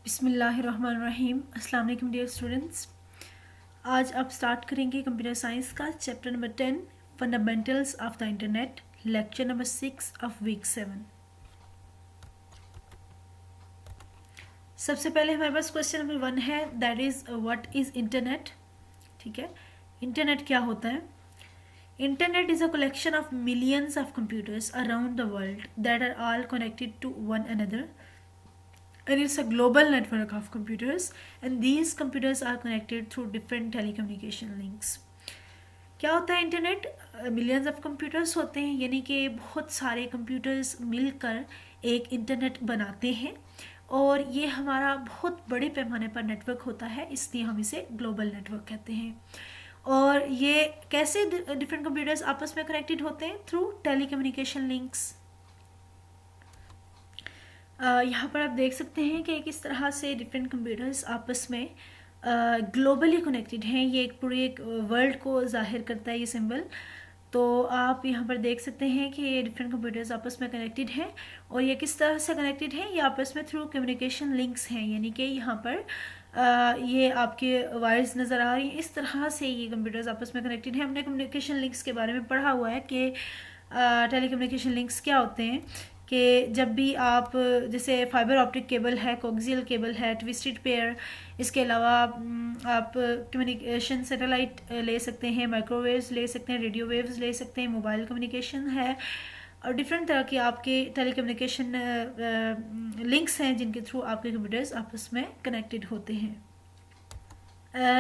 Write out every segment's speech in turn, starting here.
बिस्मिल्लाहिर्रहमानिर्रहीम। अस्सलाम वालेकुम डियर स्टूडेंट्स। आज आप स्टार्ट करेंगे कंप्यूटर साइंस का chapter number 10 fundamentals of the internet, lecture number 6 of week 7। सबसे पहले हमारे पास क्वेश्चन नंबर 1 है, that is what is internet. ठीक है, इंटरनेट क्या होता है? Internet is a collection of millions of computers around the world that are all connected to one another, and it's a global network of computers, and these computers are connected through different telecommunication links. क्या होता है internet? Millions of computers होते हैं, यानी कि बहुत सारे computers मिलकर एक इंटरनेट बनाते हैं और ये हमारा बहुत बड़े पैमाने पर नेटवर्क होता है, इसलिए हम इसे ग्लोबल नेटवर्क कहते हैं। और ये कैसे डिफरेंट कंप्यूटर्स आपस में कनेक्टेड होते हैं? Through telecommunication links. यहाँ पर आप देख सकते हैं कि किस तरह से डिफरेंट कंप्यूटर्स आपस में ग्लोबली कनेक्टेड हैं। ये एक वर्ल्ड को जाहिर करता है ये सिंबल। तो आप यहाँ पर देख सकते हैं कि ये डिफरेंट कंप्यूटर्स आपस में कनेक्टेड हैं और ये किस तरह से कनेक्टेड हैं? ये आपस में थ्रू कम्युनिकेशन लिंक्स हैं, यानी कि यहाँ पर ये आपके वायर्स नज़र आ रही हैं। इस तरह से ये कंप्यूटर्स आपस में कनेक्टेड हैं। हमने कम्युनिकेशन लिंक्स के बारे में पढ़ा हुआ है कि टेलीकम्युनिकेशन लिंक्स क्या होते हैं, कि जब भी आप जैसे फाइबर ऑप्टिक केबल है, कोक्सियल केबल है, ट्विस्टेड पेयर, इसके अलावा आप कम्युनिकेशन सैटेलाइट ले सकते हैं, माइक्रोवेव्स ले सकते हैं, रेडियो वेव्स ले सकते हैं, मोबाइल कम्युनिकेशन है और डिफरेंट तरह के आपके टेलीकम्युनिकेशन लिंक्स हैं जिनके थ्रू आपके कंप्यूटर्स आपस में कनेक्टेड होते हैं।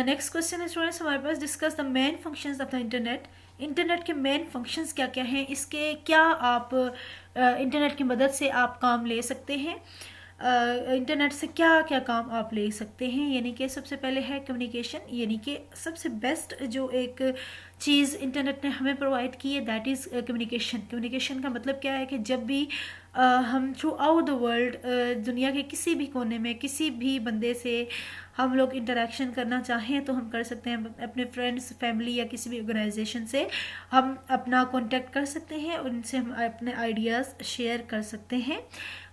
नेक्स्ट क्वेश्चन है स्टूडेंट्स हमारे पास, discuss the main functions of the internet. Internet के मेन फंक्शंस क्या क्या हैं, इसके क्या आप इंटरनेट की मदद से आप काम ले सकते हैं, इंटरनेट से क्या क्या काम आप ले सकते हैं। यानी कि सबसे पहले है कम्युनिकेशन, यानी कि सबसे बेस्ट जो एक चीज़ इंटरनेट ने हमें प्रोवाइड की है दैट इज़ कम्युनिकेशन। कम्युनिकेशन का मतलब क्या है कि जब भी हम थ्रू आउट द वर्ल्ड दुनिया के किसी भी कोने में किसी भी बंदे से हम लोग इंटरेक्शन करना चाहें तो हम कर सकते हैं। अपने फ्रेंड्स, फैमिली या किसी भी ऑर्गेनाइजेशन से हम अपना कांटेक्ट कर सकते हैं और उनसे हम अपने आइडियाज़ शेयर कर सकते हैं।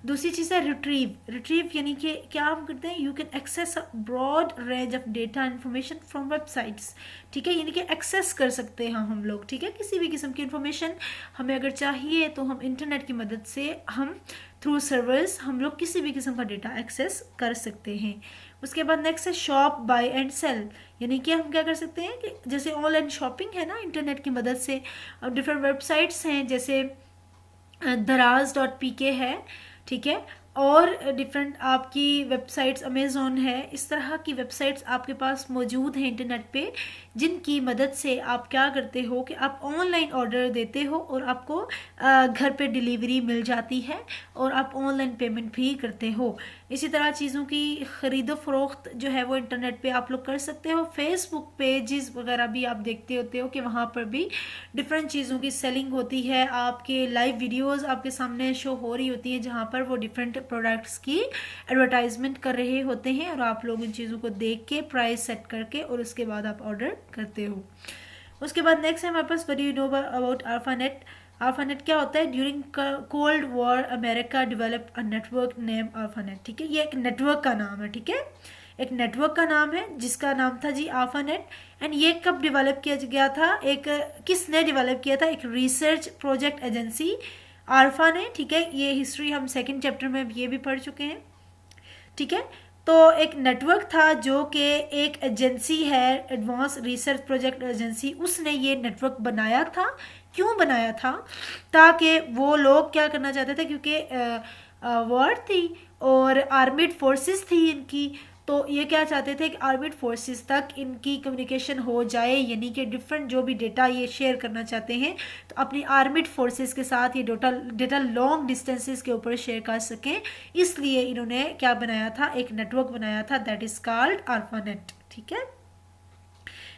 दूसरी चीज़ है रिट्रीव यानी कि क्या हम करते हैं? You can access a broad range of data information from websites. ठीक है, यानी कि एक्सेस कर सकते हैं हम लोग, ठीक है, किसी भी किस्म की इन्फॉर्मेशन हमें अगर चाहिए तो हम इंटरनेट की मदद से हम थ्रू सर्वर्स हम लोग किसी भी किस्म का डेटा एक्सेस कर सकते हैं। उसके बाद नेक्स्ट है शॉप, बाय एंड सेल, यानी कि हम क्या कर सकते हैं कि जैसे ऑनलाइन शॉपिंग है ना इंटरनेट की मदद से। अब डिफरेंट वेबसाइट्स हैं जैसे दराज.pk है, ठीक है, और डिफरेंट आपकी वेबसाइट्स अमेज़ॉन है, इस तरह की वेबसाइट्स आपके पास मौजूद हैं इंटरनेट पे, जिनकी मदद से आप क्या करते हो कि आप ऑनलाइन ऑर्डर देते हो और आपको घर पे डिलीवरी मिल जाती है और आप ऑनलाइन पेमेंट भी करते हो। इसी तरह चीज़ों की ख़रीदो फरोख्त जो है वो इंटरनेट पे आप लोग कर सकते हो। फेसबुक पेजेस वगैरह भी आप देखते होते हो कि वहाँ पर भी डिफरेंट चीज़ों की सेलिंग होती है, आपके लाइव वीडियोस आपके सामने शो हो रही होती है जहाँ पर वो डिफरेंट प्रोडक्ट्स की एडवर्टाइजमेंट कर रहे होते हैं और आप लोग इन चीज़ों को देख के प्राइस सेट करके और उसके बाद आप ऑर्डर करते हो। उसके बाद नेक्स्ट है हमारे पास, what do you know about ARPANET. ARPANET क्या होता है? During cold war America developed a network name ARPANET. ठीक है, ये एक नेटवर्क का नाम है, ठीक है, एक नेटवर्क का नाम है जिसका नाम था जी आर्फानेट। एंड ये कब डेवलप किया गया था? एक किसने डेवलप किया था? एक रिसर्च प्रोजेक्ट एजेंसी आर्फा ने, ठीक है, ये हिस्ट्री हम सेकंड चैप्टर में ये भी पढ़ चुके हैं, ठीक है। तो एक नेटवर्क था जो कि एक एजेंसी है, एडवांस रिसर्च प्रोजेक्ट एजेंसी, उसने ये नेटवर्क बनाया था। क्यों बनाया था? ताकि वो लोग क्या करना चाहते थे, क्योंकि वॉर थी और आर्मीड फोर्सेस थी इनकी, तो ये क्या चाहते थे कि आर्मीड फोर्सेस तक इनकी कम्युनिकेशन हो जाए, यानी कि डिफरेंट जो भी डेटा ये शेयर करना चाहते हैं तो अपनी आर्मीड फोर्सेस के साथ ये डेटा लॉन्ग डिस्टेंसेस के ऊपर शेयर कर सकें। इसलिए इन्होंने क्या बनाया था? एक नेटवर्क बनाया था, दैट इज कॉल्ड आर्फानेट, ठीक है।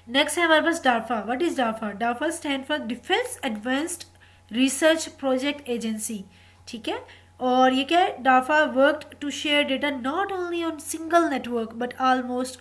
नेक्स्ट है हमारे पास DARPA. What is DARPA? DARPA stand for defence advanced research project agency, ठीक है। और ये क्या है? DARPA worked to share data not only on single network but almost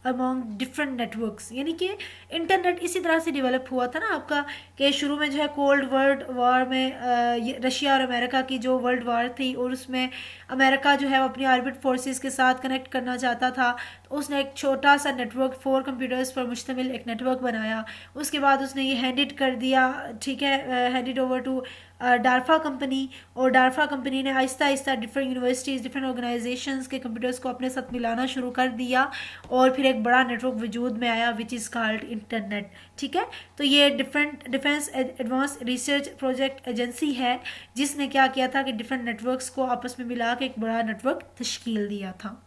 among different networks. यानी कि इंटरनेट इसी तरह से डेवलप हुआ था ना आपका, कि शुरू में जो है कोल्ड वर्ल्ड वॉर में रशिया और अमेरिका की जो वर्ल्ड वॉर थी, और उसमें अमेरिका जो है वो अपनी आर्बिट फोर्सेस के साथ कनेक्ट करना चाहता था, तो उसने एक छोटा सा नेटवर्क 4 कंप्यूटर्स पर मुश्तमिल एक नेटवर्क बनाया। उसके बाद उसने ये हैंडिड कर दिया, ठीक है, हैंडिड ओवर टू डारफा कंपनी, और डारफा कंपनी ने Aahista Aahista different universities, different organisations के कंप्यूटर्स को अपने साथ मिलाना शुरू कर दिया, और फिर एक बड़ा नेटवर्क वजूद में आया विच इज़ कॉल्ड इंटरनेट। ठीक है, तो ये defence advance research project agency है जिसने क्या किया था कि डिफरेंट नेटवर्क्स को आपस में मिला के एक बड़ा नेटवर्क तश्कील दिया था।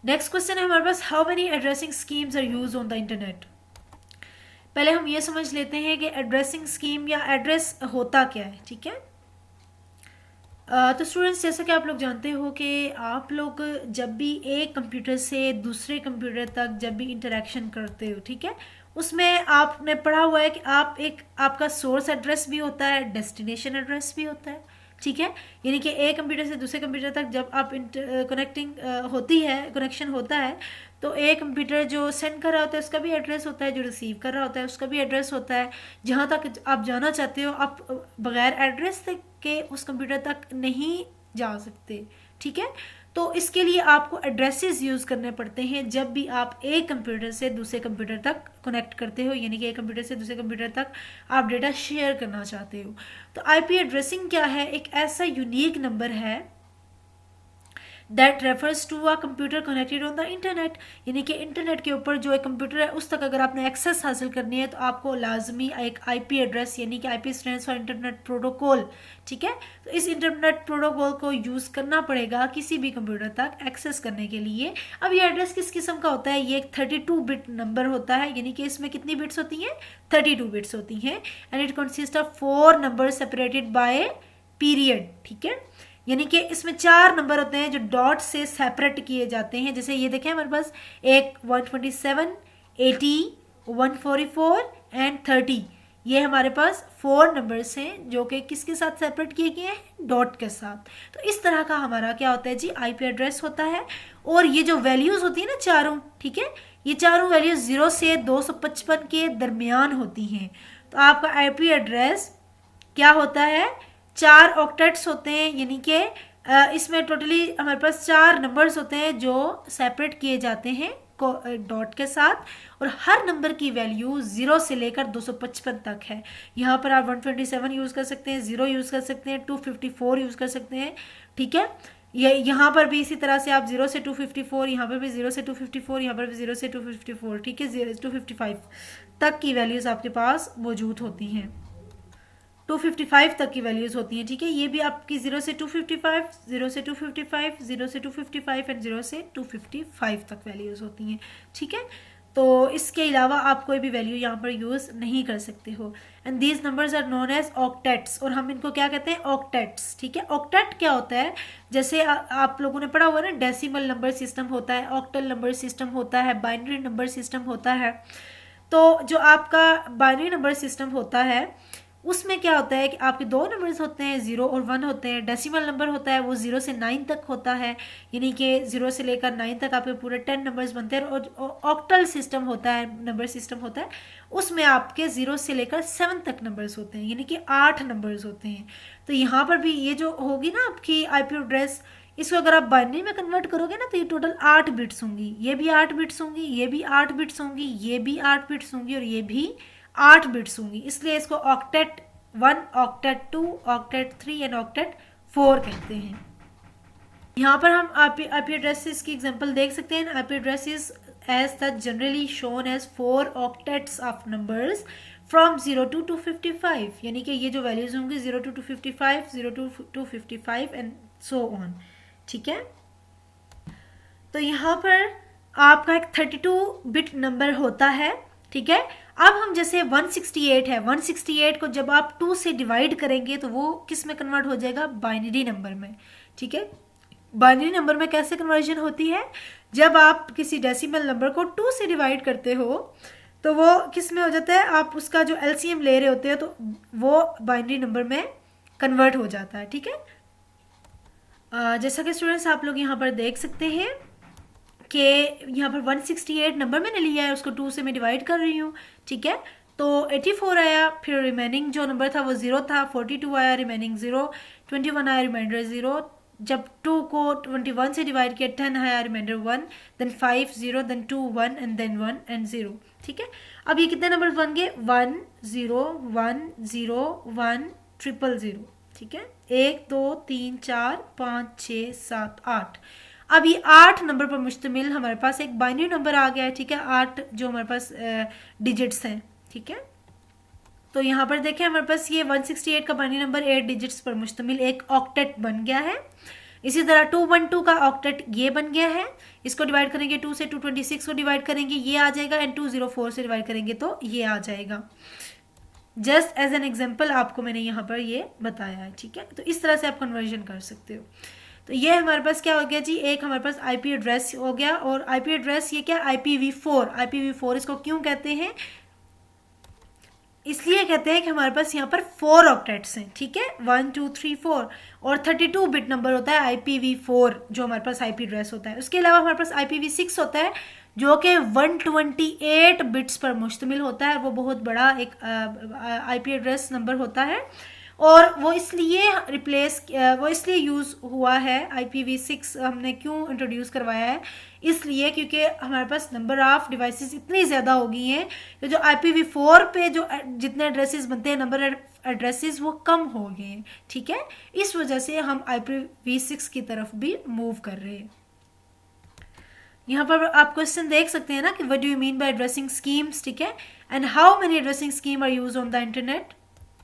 नेक्स्ट क्वेश्चन है हमारे पास, how many addressing schemes are use on the internet. पहले हम ये समझ लेते हैं कि एड्रेसिंग स्कीम या एड्रेस होता क्या है। ठीक है, तो स्टूडेंट्स, जैसा कि आप लोग जानते हो कि आप लोग जब भी एक कंप्यूटर से दूसरे कंप्यूटर तक जब भी इंटरेक्शन करते हो, ठीक है, उसमें आपने पढ़ा हुआ है कि आपका सोर्स एड्रेस भी होता है, डेस्टिनेशन एड्रेस भी होता है। ठीक है, यानी कि एक कंप्यूटर से दूसरे कंप्यूटर तक जब आप कनेक्शन होता है, तो एक कंप्यूटर जो सेंड कर रहा होता है उसका भी एड्रेस होता है, जो रिसीव कर रहा होता है उसका भी एड्रेस होता है। जहाँ तक आप जाना चाहते हो, आप बगैर एड्रेस के उस कंप्यूटर तक नहीं जा सकते। ठीक है, तो इसके लिए आपको एड्रेसेस यूज़ करने पड़ते हैं जब भी आप एक कंप्यूटर से दूसरे कंप्यूटर तक कनेक्ट करते हो, यानी कि एक कंप्यूटर से दूसरे कंप्यूटर तक आप डेटा शेयर करना चाहते हो। तो आईपी एड्रेसिंग क्या है? एक ऐसा यूनिक नंबर है that refers to a computer connected on the internet, यानी कि इंटरनेट के ऊपर जो एक कंप्यूटर है उस तक अगर आपने एक्सेस हासिल करनी है तो आपको लाजमी एक आईपी एड्रेस, यानी कि IP stands for internet protocol. ठीक है, तो इस इंटरनेट प्रोटोकॉल को यूज़ करना पड़ेगा किसी भी कंप्यूटर तक एक्सेस करने के लिए। अब ये एड्रेस किस किस्म का होता है? ये एक 32 बिट नंबर होता है, यानी कि इसमें कितनी बिट्स होती हैं? 32 बिट्स होती हैं, and it consist of 4 number separated by period. ठीक है, यानी कि इसमें 4 नंबर होते हैं जो डॉट से सेपरेट किए जाते हैं। जैसे ये देखें हमारे पास एक 127, 80, 144 एंड 30, ये हमारे पास 4 नंबर्स हैं जो कि किसके साथ सेपरेट किए गए हैं? डॉट के साथ। तो इस तरह का हमारा क्या होता है जी? आईपी एड्रेस होता है। और ये जो वैल्यूज़ होती है ना चारों, ठीक है, ये चारों वैल्यूज 0 से 255 के दरमियान होती हैं। तो आपका आईपी एड्रेस क्या होता है? 4 ऑक्टेट्स होते हैं, यानी कि इसमें टोटली हमारे पास 4 नंबर्स होते हैं जो सेपरेट किए जाते हैं डॉट के साथ, और हर नंबर की वैल्यू 0 से लेकर 255 तक है। यहाँ पर आप 127 यूज़ कर सकते हैं, 0 यूज़ कर सकते हैं, 254 यूज़ कर सकते हैं। ठीक है, ये यहाँ पर भी इसी तरह से आप 0 से 254, यहाँ पर भी 0 से 254, यहाँ पर भी 0 से 254, ठीक है, 255 तक की वैल्यूज़ आपके पास मौजूद होती हैं। 255 तक की वैल्यूज़ होती हैं। ठीक है, ये भी आपकी 0 से 255, 0 से 255, 0 से 255 एंड 0 से 255 तक वैल्यूज़ होती हैं। ठीक है, तो इसके अलावा आप कोई भी वैल्यू यहाँ पर यूज़ नहीं कर सकते हो। And these numbers are known as octets, और हम इनको क्या कहते हैं? ऑक्टेट्स। ठीक है, ऑक्टेट क्या होता है? जैसे आप लोगों ने पढ़ा हुआ ना, डेसिमल नंबर सिस्टम होता है, ऑक्टल नंबर सिस्टम होता है, बाइनरी नंबर सिस्टम होता है। तो जो आपका बाइनरी नंबर सिस्टम होता है उसमें क्या होता है कि आपके 2 नंबर्स होते हैं, 0 और 1 होते हैं। डेसिमल नंबर होता है वो 0 से 9 तक होता है, यानी कि 0 से लेकर 9 तक आपके पूरे 10 नंबर्स बनते हैं। और ऑक्टल सिस्टम होता है, नंबर सिस्टम होता है, उसमें आपके 0 से लेकर 7 तक नंबर्स होते हैं, यानी कि 8 नंबर्स होते हैं। तो यहाँ पर भी ये जो होगी ना आपकी आईपी एड्रेस, इसको अगर आप बाइनरी में कन्वर्ट करोगे ना तो ये टोटल 8 बिट्स होंगी, ये भी 8 बिट्स होंगी, ये भी 8 बिट्स होंगी, ये भी 8 बिट्स होंगी, और ये भी 8 बिट्स होंगी। इसलिए इसको octet 1, octet 2, octet 3 and octet 4 कहते हैं। यहाँ पर हम आईपी एड्रेसेस की एग्जांपल देख सकते हैं। IP addresses as such generally shown as 4 octets of numbers from 0 to 255, यानी कि ये जो वैल्यूज होंगी 0 to 255, 0 to 255 and so on. ठीक है, तो यहाँ पर आपका एक 32 बिट नंबर होता है। ठीक है, अब हम जैसे 168 है, 168 को जब आप 2 से डिवाइड करेंगे तो वो किस में कन्वर्ट हो जाएगा? बाइनरी नंबर में। ठीक है, बाइनरी नंबर में कैसे कन्वर्जन होती है? जब आप किसी डेसिमल नंबर को 2 से डिवाइड करते हो तो वो किस में हो जाता है? आप उसका जो एलसीएम ले रहे होते हो तो वो बाइनरी नंबर में कन्वर्ट हो जाता है। ठीक है, जैसा कि स्टूडेंट्स आप लोग यहाँ पर देख सकते हैं के यहाँ पर 168 नंबर मैंने लिया है, उसको 2 से मैं डिवाइड कर रही हूँ, ठीक है। तो 84 आया, फिर रिमेनिंग जो नंबर था वो 0 था, 42 आया, रिमेनिंग 0, 21 आया, रिमाइंडर 0। जब 2 को 21 से डिवाइड किया 10 आया, remainder 1, then 5 0, then 2 1 and then 1 and 0, ठीक है। अब ये कितने नंबर बन गए? 1 0 1 0 1 0 0, ठीक है। 1 2 3 4 5 6 7 8। अब ये 8 नंबर पर मुश्तमिल हमारे पास एक बाइनरी नंबर आ गया है, ठीक है। 8 जो हमारे पास डिजिट्स हैं, ठीक है। तो यहाँ पर देखें हमारे पास ये 168 का बाइनरी नंबर 8 डिजिट्स पर मुश्तमिल एक ऑक्टेट बन गया है। इसी तरह 212 का ऑक्टेट ये बन गया है। इसको डिवाइड करेंगे 2 से, 226 को डिवाइड करेंगे ये आ जाएगा, एंड 204 से डिवाइड करेंगे तो ये आ जाएगा। जस्ट एज एन एग्जाम्पल आपको मैंने यहाँ पर ये बताया है, ठीक है। तो इस तरह से आप कन्वर्जन कर सकते हो। तो ये हमारे पास क्या हो गया जी, एक हमारे पास आईपी एड्रेस हो गया। और आईपी एड्रेस ये क्या, IPv4। IPv4 इसको क्यों कहते हैं? इसलिए कहते हैं कि हमारे पास यहाँ पर 4 ऑक्टेट्स हैं, ठीक है। 1 2 3 4 और 32 बिट नंबर होता है IPv4 जो हमारे पास आईपी एड्रेस होता है। उसके अलावा हमारे पास IPv6 होता है जो कि 128 बिट्स पर मुश्तमिल होता है। वो बहुत बड़ा एक आईपी एड्रेस नंबर होता है, और वो इसलिए यूज़ हुआ है। IPv6 हमने क्यों इंट्रोड्यूस करवाया है? इसलिए क्योंकि हमारे पास नंबर ऑफ़ डिवाइसेस इतनी ज़्यादा हो गई हैं कि जो IPv4 पे जो जितने एड्रेसेस बनते हैं, नंबर एड्रेसेस, वो कम हो गए हैं, ठीक है। इस वजह से हम IPv6 की तरफ भी मूव कर रहे हैं। यहाँ पर आप क्वेश्चन देख सकते हैं ना कि what do you mean by addressing schemes, ठीक है। And how many addressing scheme are use on the internet.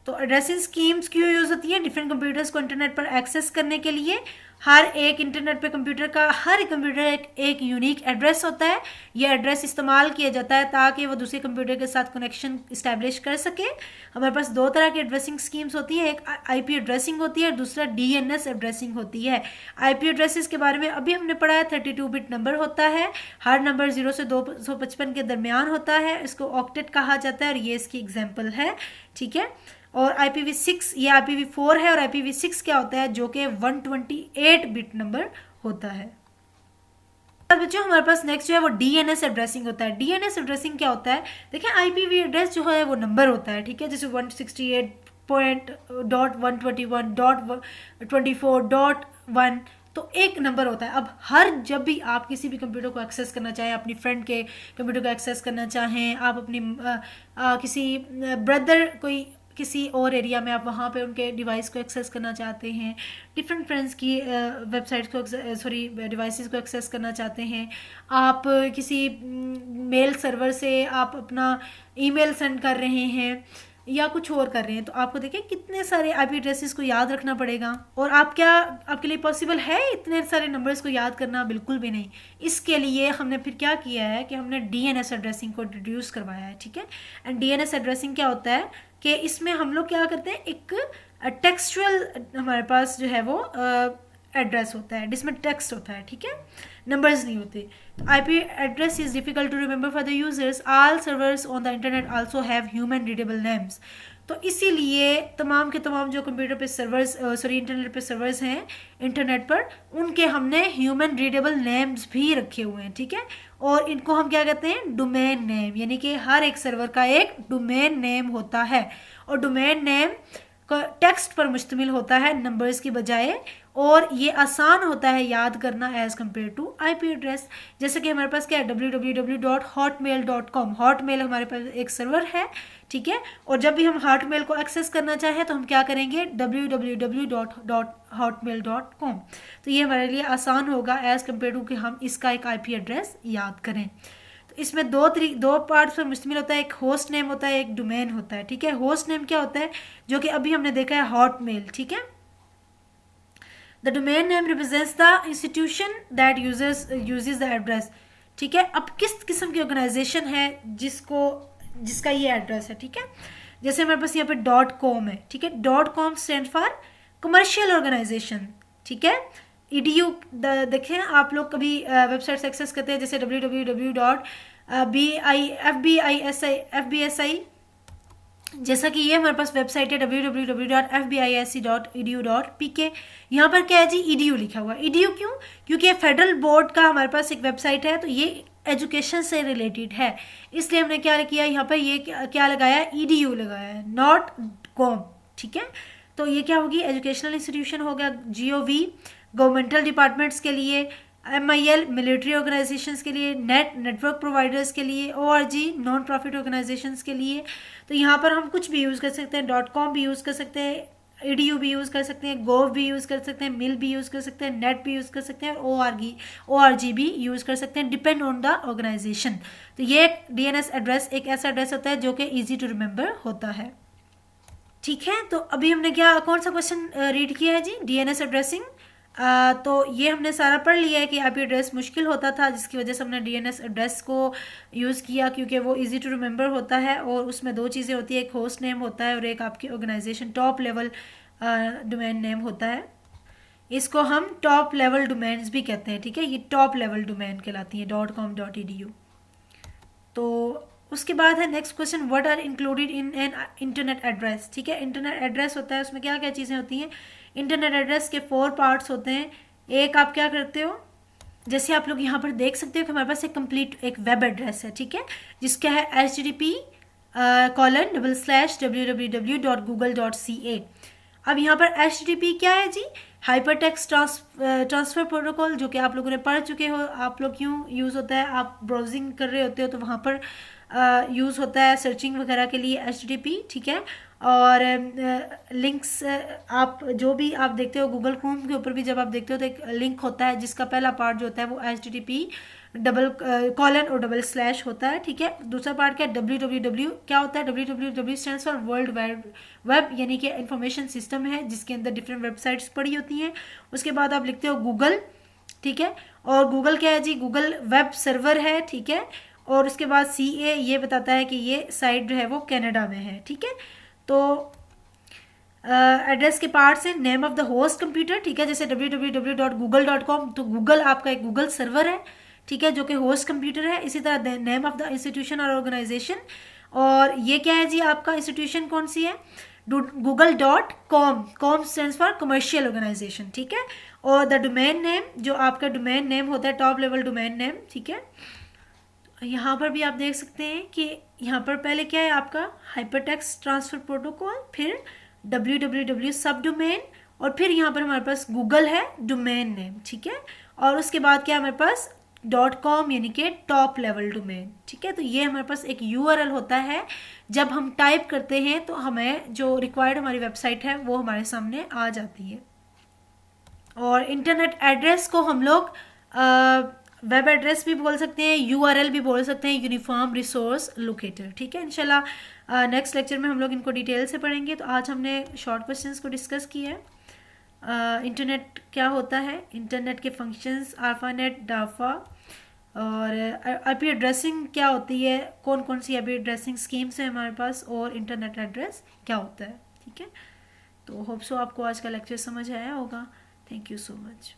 तो एड्रेसिंग स्कीम्स क्यों यूज़ होती है? डिफरेंट कंप्यूटर्स को इंटरनेट पर एक्सेस करने के लिए। हर एक इंटरनेट पे कंप्यूटर का हर कंप्यूटर एक यूनिक एड्रेस होता है। यह एड्रेस इस्तेमाल किया जाता है ताकि वो दूसरे कंप्यूटर के साथ कनेक्शन इस्टेब्लिश कर सके। हमारे पास 2 तरह की एड्रेसिंग स्कीम्स होती है, एक आईपी एड्रेसिंग होती है और दूसरा DNS एड्रेसिंग होती है। आईपी एड्रेसेस के बारे में अभी हमने पढ़ा है, 32 बिट नंबर होता है। हर नंबर 0 से 255 के दरमियान होता है। इसको ऑक्टेट कहा जाता है और ये इसकी एग्जाम्पल है, ठीक है। और IPv6 ये IPv4 है, और IPv6 क्या होता है जो कि 128 बिट नंबर होता है। बच्चों हमारे पास नेक्स्ट जो है वो DNS एड्रेसिंग होता है। DNS एड्रेसिंग क्या होता है? देखिए IPv एड्रेस जो है वो नंबर होता है, ठीक है। जैसे 168.121.24.1 तो एक नंबर होता है। अब जब भी आप किसी भी कंप्यूटर को एक्सेस करना चाहें, अपनी फ्रेंड के कंप्यूटर को एक्सेस करना चाहें, आप अपनी किसी ब्रदर कोई किसी और एरिया में आप वहाँ पे उनके डिवाइस को एक्सेस करना चाहते हैं, डिफरेंट फ्रेंड्स की वेबसाइट्स को डिवाइसेस को एक्सेस करना चाहते हैं, आप किसी मेल सर्वर से आप अपना ईमेल सेंड कर रहे हैं या कुछ और कर रहे हैं, तो आपको देखिए कितने सारे आईपी एड्रेसेस को याद रखना पड़ेगा। और आपके लिए पॉसिबल है इतने सारे नंबर्स को याद करना? बिल्कुल भी नहीं। इसके लिए हमने फिर क्या किया है कि हमने DNS एड्रेसिंग को इंट्रोड्यूस करवाया है, ठीक है। एंड DNS एड्रेसिंग क्या होता है कि इसमें हम लोग क्या करते हैं, एक टेक्सचुअल हमारे पास जो है वो एड्रेस होता है जिसमें टेक्स्ट होता है, ठीक है, नंबर्स नहीं होते। तो IP address is difficult to remember for the users. All servers on the internet also have human readable names. तो इसीलिए तमाम के तमाम जो कंप्यूटर पे सर्वर्स इंटरनेट पे सर्वर्स हैं इंटरनेट पर, उनके हमने ह्यूमन रीडेबल नेम्स भी रखे हुए हैं, ठीक है। और इनको हम क्या कहते हैं? डोमेन नेम, यानी कि हर एक सर्वर का एक डोमेन नेम होता है, और डोमेन नेम टेक्स्ट पर मुश्तमिल होता है नंबर्स की बजाय, और ये आसान होता है याद करना as compare to IP address. जैसे कि हमारे पास क्या है, www.hotmail.com। हॉटमेल हमारे पास एक सर्वर है, ठीक है। और जब भी हम हॉटमेल को एक्सेस करना चाहें तो हम क्या करेंगे, www.hotmail.com। तो ये हमारे लिए आसान होगा एज कम्पेयर टू कि हम इसका एक आईपी एड्रेस याद करें। तो इसमें दो पार्ट्स पर मुश्तमिल होता है, एक होस्ट नेम होता है, एक डोमेन होता है, ठीक है। होस्ट नेम क्या होता है, जो कि अभी हमने देखा है हॉटमेल, ठीक है। The domain name represents the institution that uses the address, ठीक है। अब किस किस्म की ऑर्गेनाइजेशन है जिसका ये एड्रेस है, ठीक है। जैसे हमारे पास यहाँ पे .com है, ठीक है। .com stand for commercial organization, ठीक है। EDU देखें आप लोग कभी वेबसाइट्स एक्सेस करते हैं, जैसे www.fbsi जैसा कि ये हमारे पास वेबसाइट है www.fbisc.edu.pk। यहाँ पर क्या है जी, edu लिखा हुआ है। edu क्यों? क्योंकि ये फेडरल बोर्ड का हमारे पास एक वेबसाइट है, तो ये एजुकेशन से रिलेटेड है, इसलिए हमने क्या किया यहाँ पर, ये क्या लगाया, edu लगाया है, नॉट कॉम। ठीक है, तो ये क्या होगी, एजुकेशनल इंस्टीट्यूशन हो गया। gov गवर्नमेंटल डिपार्टमेंट्स के लिए, MIL मिलिट्री ऑर्गेनाइजेशंस के लिए, नेटवर्क प्रोवाइडर्स के लिए, ORG नॉन प्रॉफिट ऑर्गेनाइजेशंस के लिए। तो यहाँ पर हम कुछ भी यूज़ कर सकते हैं, .com भी यूज़ कर सकते हैं, edu भी यूज़ कर सकते हैं, gov भी यूज़ कर सकते हैं, मिल भी यूज़ कर सकते हैं, नेट भी यूज़ कर सकते हैं, और ORG भी यूज़ कर सकते हैं, डिपेंड ऑन द ऑर्गेनाइजेशन। तो ये DNS एड्रेस एक ऐसा एड्रेस होता है जो कि ईजी टू रिमेंबर होता है। ठीक है, तो अभी हमने क्या, कौन सा क्वेश्चन रीड किया है जी, DNS एड्रेसिंग। तो ये हमने सारा पढ़ लिया है कि IP एड्रेस मुश्किल होता था, जिसकी वजह से हमने DNS एड्रेस को यूज़ किया, क्योंकि वो इजी टू रिमेंबर होता है, और उसमें दो चीज़ें होती है, एक होस्ट नेम होता है और एक आपकी organization top level domain name होता है। इसको हम टॉप लेवल डोमेन्स भी कहते हैं। ठीक है, ये टॉप लेवल डोमेन कहलाती है, .com .edu। तो उसके बाद है next question, what are included in an internet address. ठीक है, इंटरनेट एड्रेस होता है, उसमें क्या क्या चीज़ें होती हैं। इंटरनेट एड्रेस के 4 पार्ट्स होते हैं। एक आप क्या करते हो, जैसे आप लोग यहाँ पर देख सकते हो कि हमारे पास एक कंप्लीट एक वेब एड्रेस है। ठीक है, जिसका है http://www.google.ca। अब यहाँ पर HTTP क्या है जी, हाइपर टेक्स्ट ट्रांसफ़र प्रोटोकॉल, जो कि आप लोगों ने पढ़ चुके हो। आप लोग क्यों यूज़ होता है, आप ब्राउजिंग कर रहे होते हो तो वहाँ पर यूज़ होता है सर्चिंग वगैरह के लिए HTTP। ठीक है, और लिंक्स आप जो भी आप देखते हो गूगल क्रोम के ऊपर भी जब आप देखते हो तो एक लिंक होता है, जिसका पहला पार्ट जो होता है वो HTTP :/ होता है। ठीक है, दूसरा पार्ट क्या है, www क्या होता है, www stands for world wide web, यानी कि इंफॉर्मेशन सिस्टम है जिसके अंदर डिफरेंट वेबसाइट्स पड़ी होती हैं। उसके बाद आप लिखते हो गूगल। ठीक है, और गूगल क्या है जी, गूगल वेब सर्वर है। ठीक है, और उसके बाद CA ये बताता है कि ये साइट जो है वो कनाडा में है। ठीक है, तो एड्रेस के पार्ट्स हैं, name of the host computer. ठीक है, जैसे www.google.com, तो गूगल आपका एक गूगल सर्वर है। ठीक है, जो कि होस्ट कंप्यूटर है। इसी तरह नेम ऑफ द इंस्टीट्यूशन और ऑर्गेनाइजेशन, और ये क्या है जी, आपका इंस्टीट्यूशन कौन सी है, google.com, com stands for commercial organization. ठीक है, और द डोमेन नेम, जो आपका डोमेन नेम होता है, टॉप लेवल डोमेन नेम। ठीक है, यहाँ पर भी आप देख सकते हैं कि यहाँ पर पहले क्या है आपका हाइपरटेक्स्ट ट्रांसफर प्रोटोकॉल, फिर www सब डोमेन, और फिर यहाँ पर हमारे पास गूगल है डोमेन नेम। ठीक है, और उसके बाद क्या है हमारे पास .com, यानी कि टॉप लेवल डोमेन। ठीक है, तो ये हमारे पास एक URL होता है, जब हम टाइप करते हैं तो हमें जो रिक्वायर्ड हमारी वेबसाइट है वो हमारे सामने आ जाती है। और इंटरनेट एड्रेस को हम लोग वेब एड्रेस भी बोल सकते हैं, URL भी बोल सकते हैं, यूनिफॉर्म रिसोर्स लोकेटर। ठीक है, इंशाल्लाह नेक्स्ट लेक्चर में हम लोग इनको डिटेल से पढ़ेंगे। तो आज हमने शॉर्ट क्वेश्चंस को डिस्कस किया है। इंटरनेट क्या होता है, इंटरनेट के फंक्शंस, ARPANET, DAFA, और IP एड्रेसिंग क्या होती है, कौन कौन सी IP एड्रेसिंग स्कीम्स हैं हमारे पास, और इंटरनेट एड्रेस क्या होता है। ठीक है, तो होप सो आपको आज का लेक्चर समझ आया होगा। Thank you so much.